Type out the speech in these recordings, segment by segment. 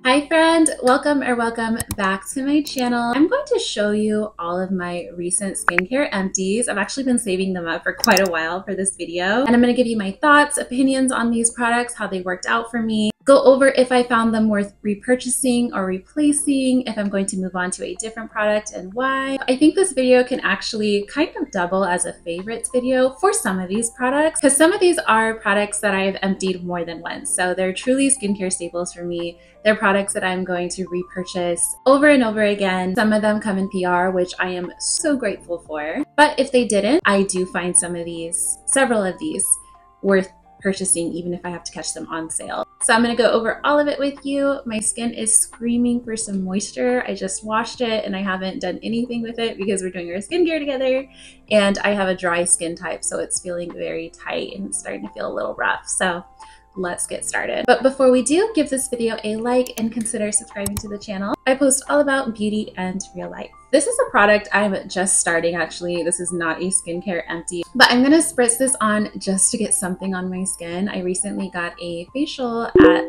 Hi friend, welcome back to my channel. I'm going to show you all of my recent skincare empties. I've actually been saving them up for quite a while for this video, and I'm going to give you my thoughts, opinions on these products, how they worked out for me, go over if I found them worth repurchasing or replacing, if I'm going to move on to a different product and why. I think this video can actually kind of double as a favorites video for some of these products, because some of these are products that I've emptied more than once. So they're truly skincare staples for me. They're products that I'm going to repurchase over and over again. Some of them come in PR, which I am so grateful for. But if they didn't, I do find several of these worth purchasing, even if I have to catch them on sale. So I'm going to go over all of it with you. My skin is screaming for some moisture. I just washed it and I haven't done anything with it because we're doing our skincare together, and I have a dry skin type, so it's feeling very tight and it's starting to feel a little rough. So let's get started. But before we do, give this video a like and consider subscribing to the channel. I post all about beauty and real life. This is a product I'm just starting actually. This is not a skincare empty, but I'm gonna spritz this on just to get something on my skin. I recently got a facial at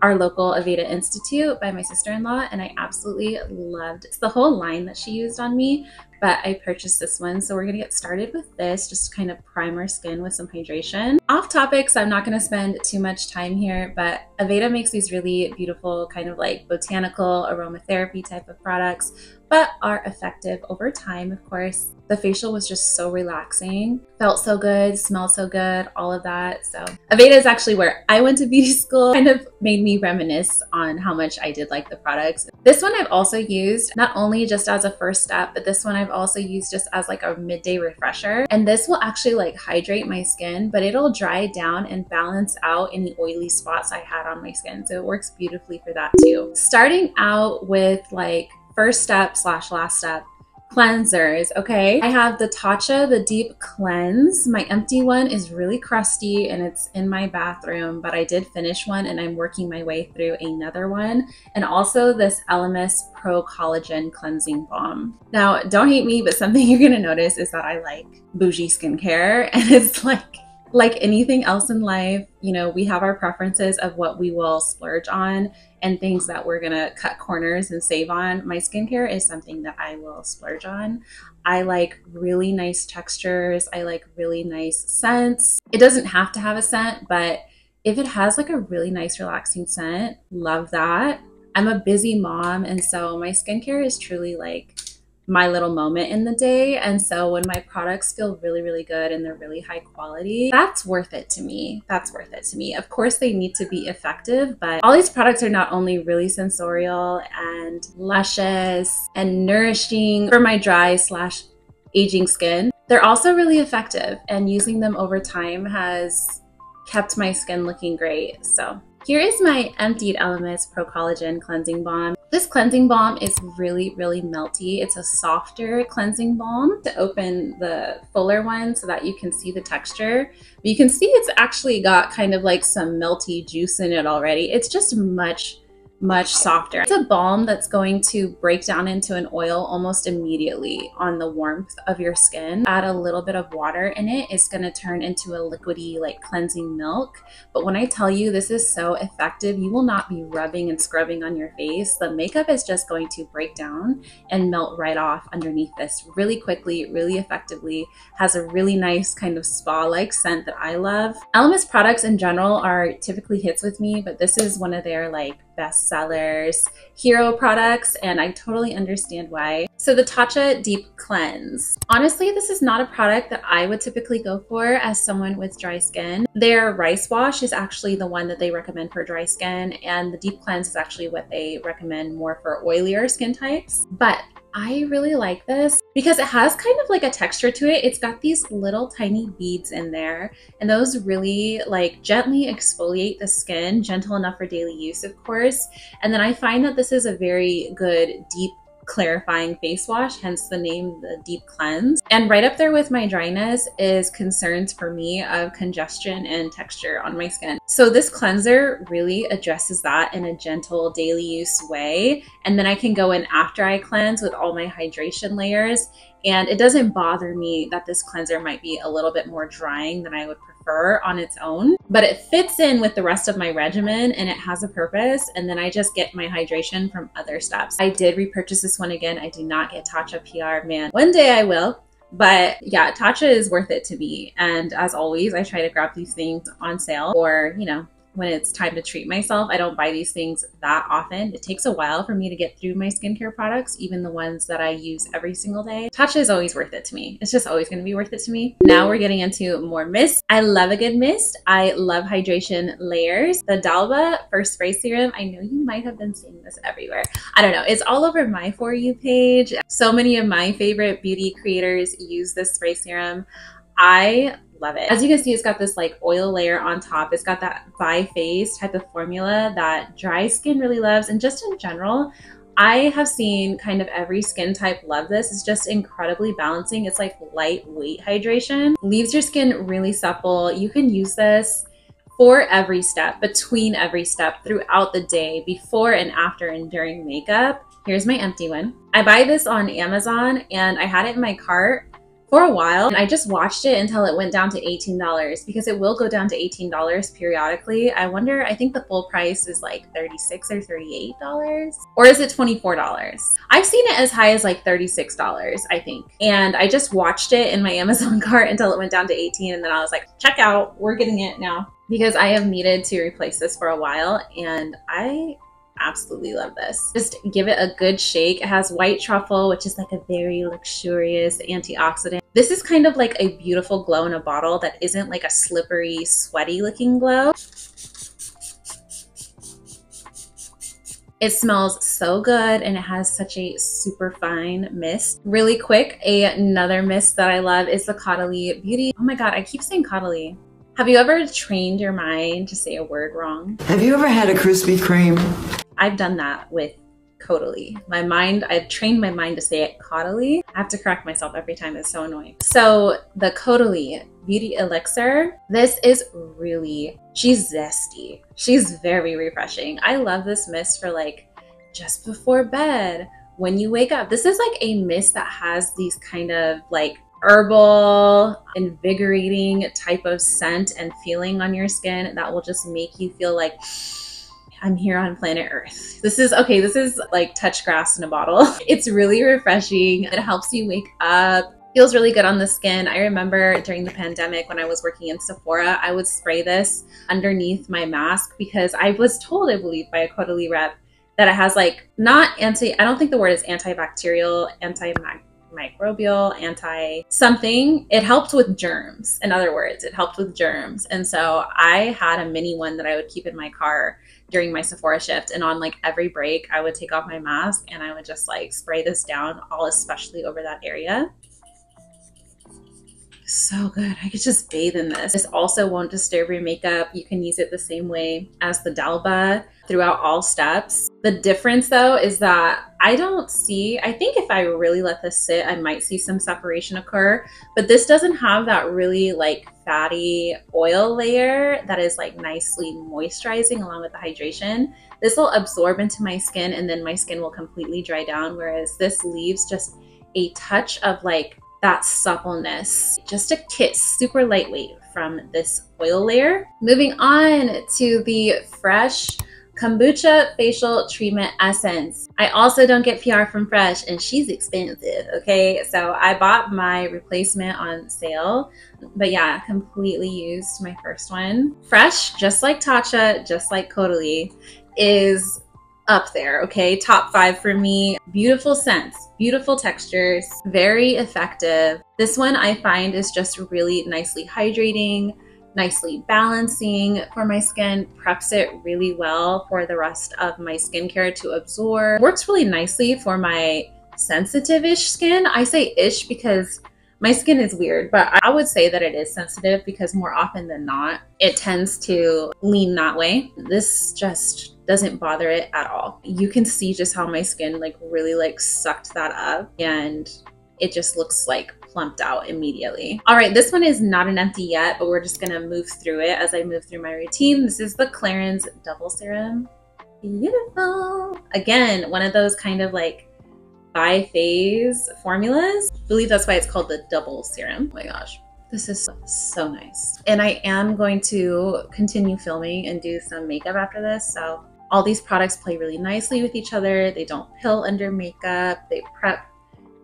our local Aveda Institute by my sister-in-law, and I absolutely loved the whole line that she used on me, but I purchased this one. So we're gonna get started with this, just to kind of prime our skin with some hydration. Off topic, so I'm not gonna spend too much time here, but Aveda makes these really beautiful kind of like botanical aromatherapy type of products, but are effective over time, of course. The facial was just so relaxing, felt so good, smelled so good, all of that. So Aveda is actually where I went to beauty school. Kind of made me reminisce on how much I did like the products. This one I've also used not only just as a first step, but this one I've also used just as like a midday refresher. And this will actually like hydrate my skin, but it'll dry down and balance out any oily spots I had on my skin. So it works beautifully for that too. Starting out with like first step / last step, cleansers. Okay, I have the TATCHA, the deep cleanse. My empty one is really crusty and it's in my bathroom, but I did finish one and I'm working my way through another one. And also this ELEMIS Pro-Collagen cleansing balm. Now, don't hate me, but something you're gonna notice is that I like bougie skincare, and it's like anything else in life, you know, we have our preferences of what we will splurge on and things that we're gonna cut corners and save on. My skincare is something that I will splurge on. I like really nice textures. I like really nice scents. It doesn't have to have a scent, but if it has like a really nice relaxing scent, love that. I'm a busy mom, and so my skincare is truly like my little moment in the day. And so when my products feel really, really good and they're really high quality, that's worth it to me. That's worth it to me. Of course, they need to be effective, but all these products are not only really sensorial and luscious and nourishing for my dry / aging skin, they're also really effective, and using them over time has kept my skin looking great. So here is my emptied ELEMIS Pro-Collagen Cleansing Balm. This cleansing balm is really, really melty. It's a softer cleansing balm. To open the fuller one so that you can see the texture, but you can see it's actually got kind of like some melty juice in it already. It's just much softer. It's a balm that's going to break down into an oil almost immediately on the warmth of your skin. Add a little bit of water in it, it's going to turn into a liquidy like cleansing milk. But when I tell you this is so effective, you will not be rubbing and scrubbing on your face. The makeup is just going to break down and melt right off underneath this really quickly, really effectively. Has a really nice kind of spa-like scent that I love. ELEMIS products in general are typically hits with me, but this is one of their like best sellers, hero products, and I totally understand why. So the TATCHA Deep Cleanse. Honestly, this is not a product that I would typically go for as someone with dry skin. Their rice wash is actually the one that they recommend for dry skin, and the Deep Cleanse is actually what they recommend more for oilier skin types. But I really like this because it has kind of like a texture to it. It's got these little tiny beads in there, and those really like gently exfoliate the skin, gentle enough for daily use, of course. And then I find that this is a very good deep clarifying face wash, hence the name, the Deep Cleanse. And right up there with my dryness is concerns for me of congestion and texture on my skin. So this cleanser really addresses that in a gentle daily use way. And then I can go in after I cleanse with all my hydration layers, and it doesn't bother me that this cleanser might be a little bit more drying than I would prefer prefer on its own, but it fits in with the rest of my regimen and it has a purpose. And then I just get my hydration from other steps. I did repurchase this one again. I do not get TATCHA PR, man. One day I will. But yeah, TATCHA is worth it to me. And as always, I try to grab these things on sale or, you know, when it's time to treat myself. I don't buy these things that often. It takes a while for me to get through my skincare products, even the ones that I use every single day. TATCHA is always worth it to me. It's just always going to be worth it to me. Now we're getting into more mist. I love a good mist. I love hydration layers. The Dalba First Spray Serum. I know you might have been seeing this everywhere. I don't know. It's all over my For You page. So many of my favorite beauty creators use this spray serum. I love it. As you can see, it's got this like oil layer on top. It's got that by phase type of formula that dry skin really loves. And just in general, I have seen kind of every skin type love this. It's just incredibly balancing. It's like lightweight hydration. Leaves your skin really supple. You can use this for every step, between every step, throughout the day, before and after and during makeup. Here's my empty one. I buy this on Amazon and I had it in my cart for a while, and I just watched it until it went down to $18 because it will go down to $18 periodically. I wonder, I think the full price is like $36 or $38, or is it $24? I've seen it as high as like $36, I think. And I just watched it in my Amazon cart until it went down to 18, and then I was like, check out, we're getting it now. Because I have needed to replace this for a while, and I absolutely love this. Just give it a good shake. It has white truffle, which is like a very luxurious antioxidant. This is kind of like a beautiful glow in a bottle that isn't like a slippery, sweaty looking glow. It smells so good and it has such a super fine mist. Really quick, another mist that I love is the CAUDALIE Beauty. Oh my God, I keep saying CAUDALIE. Have you ever trained your mind to say a word wrong? Have you ever had a Krispy Kreme? I've done that with CAUDALIE. I've trained my mind to say it CAUDALIE. I have to correct myself every time. It's so annoying. So the CAUDALIE Beauty Elixir, this is really, she's zesty. She's very refreshing. I love this mist for like just before bed, when you wake up. This is like a mist that has these kind of like herbal, invigorating type of scent and feeling on your skin that will just make you feel like I'm here on planet Earth. This is like touch grass in a bottle. It's really refreshing. It helps you wake up. Feels really good on the skin. I remember during the pandemic when I was working in Sephora, I would spray this underneath my mask because I was told, I believe, by a CAUDALIE rep that it has like I don't think the word is antibacterial, antimicrobial, anti-something. It helped with germs. In other words, it helped with germs. And so I had a mini one that I would keep in my car during my Sephora shift. And on like every break, I would take off my mask and I would just like spray this down, especially over that area. So good. I could just bathe in this. This also won't disturb your makeup. You can use it the same way as the Dalba throughout all steps. The difference though is that I think if I really let this sit, I might see some separation occur, but this doesn't have that really like fatty oil layer that is like nicely moisturizing along with the hydration. This will absorb into my skin and then my skin will completely dry down, whereas this leaves just a touch of like that suppleness, just a kiss, super lightweight from this oil layer. Moving on to the Fresh Kombucha Facial Treatment Essence. I also don't get PR from Fresh and she's expensive, okay? So I bought my replacement on sale, but yeah, completely used my first one. Fresh, just like TATCHA, just like CAUDALIE, is up there, okay? Top 5 for me. Beautiful scents, beautiful textures, very effective. This one I find is just really nicely hydrating, nicely balancing for my skin, preps it really well for the rest of my skincare to absorb. Works really nicely for my sensitive-ish skin. I say ish because my skin is weird, but I would say that it is sensitive because more often than not, it tends to lean that way. This just doesn't bother it at all. You can see just how my skin like really like sucked that up and it just looks like plumped out immediately. All right, this one is not an empty yet, but we're just gonna move through it as I move through my routine. This is the CLARINS Double Serum. Beautiful. Again, one of those kind of like bi-phase formulas. I believe that's why it's called the double serum. Oh my gosh. This is so nice. And I am going to continue filming and do some makeup after this. So all these products play really nicely with each other. They don't pill under makeup. They prep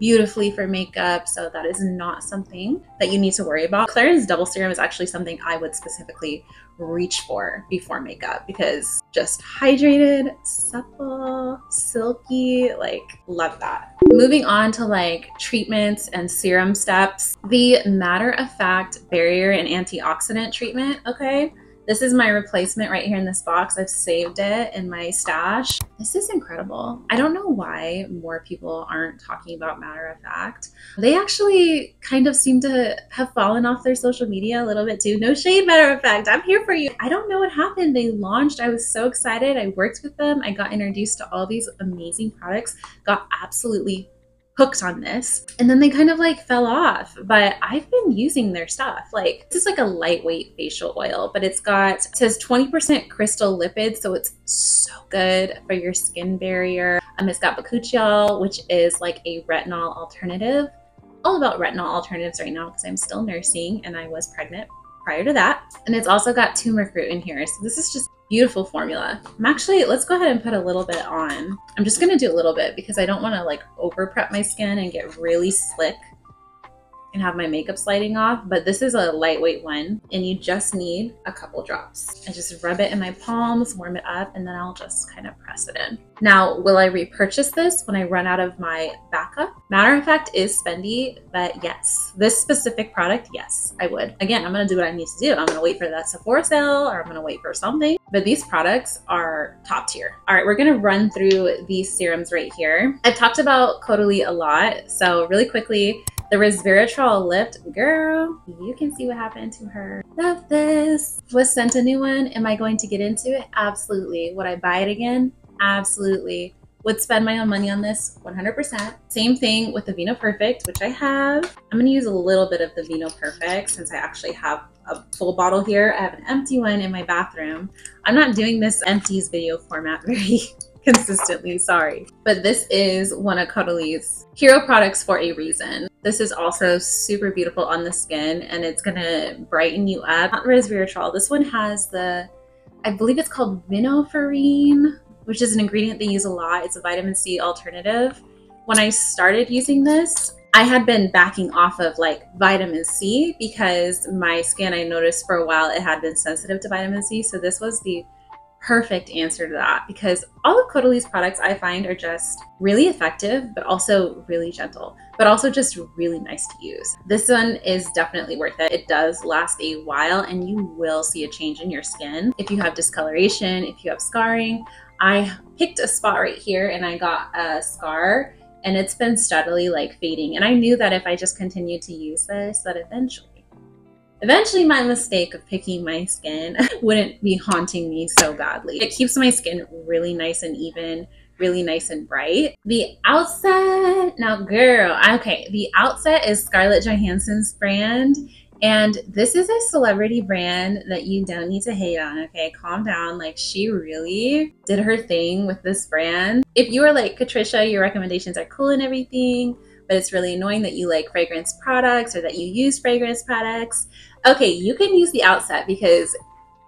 beautifully for makeup. So that is not something that you need to worry about. CLARINS Double Serum is actually something I would specifically reach for before makeup because just hydrated, supple, silky, like love that. Moving on to like treatments and serum steps. The Matter of Fact Barrier and Antioxidant Treatment, okay? This is my replacement right here in this box. I've saved it in my stash. This is incredible. I don't know why more people aren't talking about Matter of Fact. They actually kind of seem to have fallen off their social media a little bit too. No shade, Matter of Fact. I'm here for you. I don't know what happened. They launched. I was so excited. I worked with them. I got introduced to all these amazing products. Got absolutely hooked on this, and then they kind of like fell off, but I've been using their stuff. Like, this is like a lightweight facial oil, but it says 20% crystal lipids, so it's so good for your skin barrier. It's got bakuchiol, which is like a retinol alternative. All about retinol alternatives right now because I'm still nursing and I was pregnant prior to that. And it's also got turmeric root in here, so this is just beautiful formula. Let's go ahead and put a little bit on. I'm just gonna do a little bit because I don't wanna like over prep my skin and get really slick and have my makeup sliding off, but this is a lightweight one and you just need a couple drops. I just rub it in my palms, warm it up, and then I'll just kind of press it in. Now, will I repurchase this when I run out of my backup? Matter of Fact is spendy, but yes, this specific product, yes, I would. Again, I'm gonna do what I need to do. I'm gonna wait for that Sephora sale or I'm gonna wait for something, but these products are top tier. All right, we're gonna run through these serums right here. I've talked about CAUDALIE a lot, so really quickly, the Resveratrol-Lift, girl, you can see what happened to her. Love this. Was sent a new one. Am I going to get into it? Absolutely. Would I buy it again? Absolutely. Would spend my own money on this 100%. Same thing with the Vino Perfect, which I have. I'm going to use a little bit of the Vino Perfect since I actually have a full bottle here. I have an empty one in my bathroom. I'm not doing this empties video format very consistently, sorry. But this is one of CAUDALIE's hero products for a reason. This is also super beautiful on the skin and it's gonna brighten you up. Not resveratrol, this one has I believe it's called vinoferine, which is an ingredient they use a lot. It's a vitamin C alternative. When I started using this, I had been backing off of like vitamin C because my skin, I noticed for a while, it had been sensitive to vitamin C. So this was the perfect answer to that because all of CAUDALIE's products I find are just really effective, but also really gentle, but also just really nice to use. This one is definitely worth it. It does last a while and you will see a change in your skin. If you have discoloration, if you have scarring, I picked a spot right here and I got a scar and it's been steadily like fading. And I knew that if I just continued to use this, that eventually my mistake of picking my skin wouldn't be haunting me so badly. It keeps my skin really nice and even, really nice and bright. The Outset, now girl, okay, the Outset is Scarlett Johansson's brand. And this is a celebrity brand that you don't need to hate on, okay? Calm down. Like, she really did her thing with this brand. If you are like Katricia, your recommendations are cool and everything, but it's really annoying that you like fragrance products or that you use fragrance products. Okay, you can use the Outset because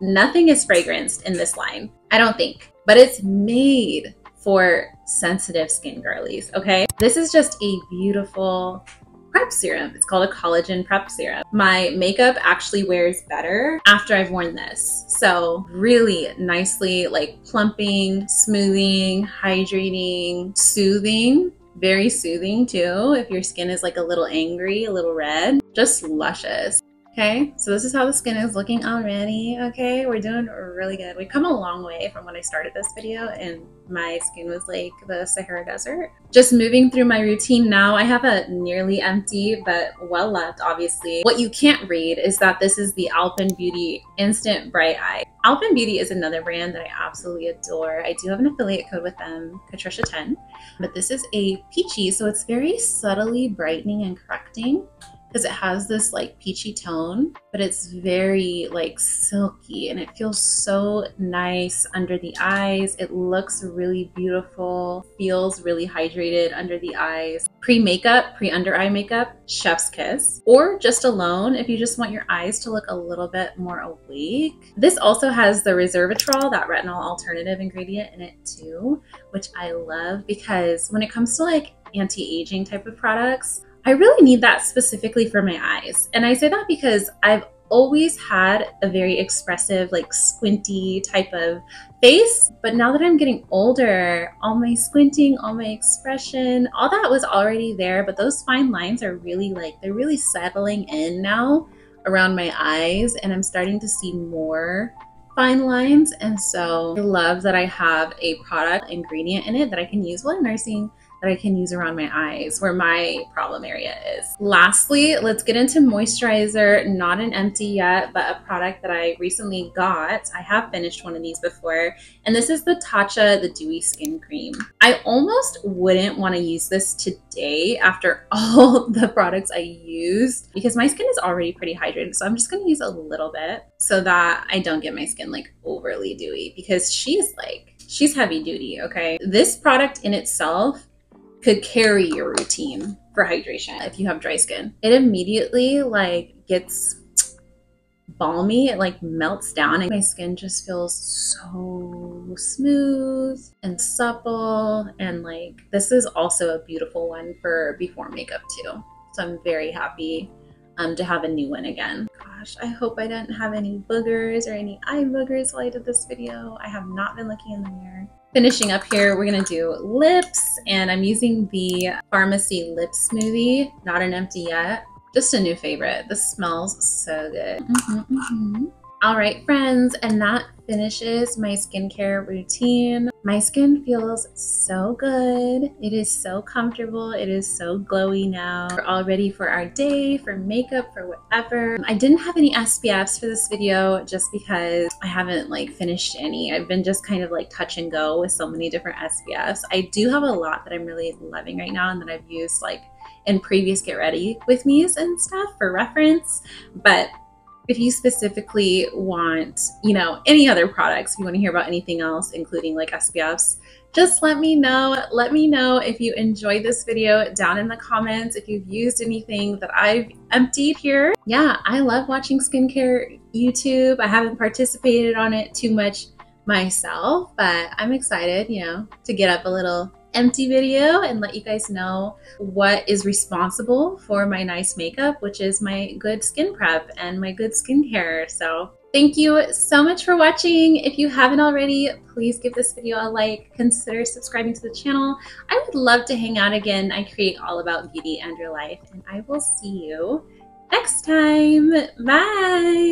nothing is fragranced in this line, I don't think, but it's made for sensitive skin girlies, okay? This is just a beautiful prep serum. It's called a collagen prep serum. My makeup actually wears better after I've worn this. So really nicely like plumping, smoothing, hydrating, soothing. Very soothing too if your skin is like a little angry, a little red. Just luscious. Okay, so this is how the skin is looking already. Okay, we're doing really good. We've come a long way from when I started this video and my skin was like the Sahara Desert. Just moving through my routine now. I have a nearly empty, but well left, obviously. What you can't read is that this is the Alpenbeauty Instant Bright Eye. Alpenbeauty is another brand that I absolutely adore. I do have an affiliate code with them, Katricia10, but this is a peachy, so it's very subtly brightening and correcting. because it has this like peachy tone, but it's very like silky and it feels so nice under the eyes. It looks really beautiful, feels really hydrated under the eyes. Pre-makeup, pre-under eye makeup, chef's kiss, or just alone if you just want your eyes to look a little bit more awake. This also has the resveratrol, that retinol alternative ingredient in it too, which I love because when it comes to like anti-aging type of products, I really need that specifically for my eyes. And I say that because I've always had a very expressive, like squinty type of face. But now that I'm getting older, all my squinting, all my expression, all that was already there. But those fine lines are really they're really settling in now around my eyes. And I'm starting to see more fine lines. And so I love that I have a product ingredient in it that I can use while I'm nursing, that I can use around my eyes where my problem area is. Lastly, let's get into moisturizer. Not an empty yet, but a product that I recently got. I have finished one of these before, and this is the TATCHA, the Dewy Skin Cream. I almost wouldn't want to use this today after all the products I used because my skin is already pretty hydrated. So I'm just going to use a little bit so that I don't get my skin like overly dewy, because she's heavy duty, okay? This product in itself could carry your routine for hydration if you have dry skin. It immediately like gets balmy, it like melts down, and my skin just feels so smooth and supple. And like this is also a beautiful one for before makeup too. So I'm very happy to have a new one again. Gosh, I hope I didn't have any boogers or any eye boogers while I did this video. I have not been looking in the mirror. Finishing up here, we're gonna do lips, and I'm using the Pharmacy Lip Smoothie, not an empty yet. Just a new favorite. This smells so good. All right, friends, and that finishes my skincare routine. My skin feels so good. It is so comfortable. It is so glowy now. We're all ready for our day, for makeup, for whatever. I didn't have any SPFs for this video just because I haven't like finished any. I've been just kind of like touch and go with so many different SPFs. I do have a lot that I'm really loving right now and that I've used like in previous get ready with me's and stuff for reference. But if you specifically want, you know, any other products, if you want to hear about anything else, including like SPFs, just let me know. Let me know if you enjoyed this video down in the comments, if you've used anything that I've emptied here. Yeah, I love watching skincare YouTube. I haven't participated on it too much myself, but I'm excited, you know, to get up a little empty video and let you guys know what is responsible for my nice makeup, which is my good skin prep and my good skincare. So thank you so much for watching. If you haven't already, please give this video a like, consider subscribing to the channel. I would love to hang out again. I create all about beauty and your life, and I will see you next time. Bye.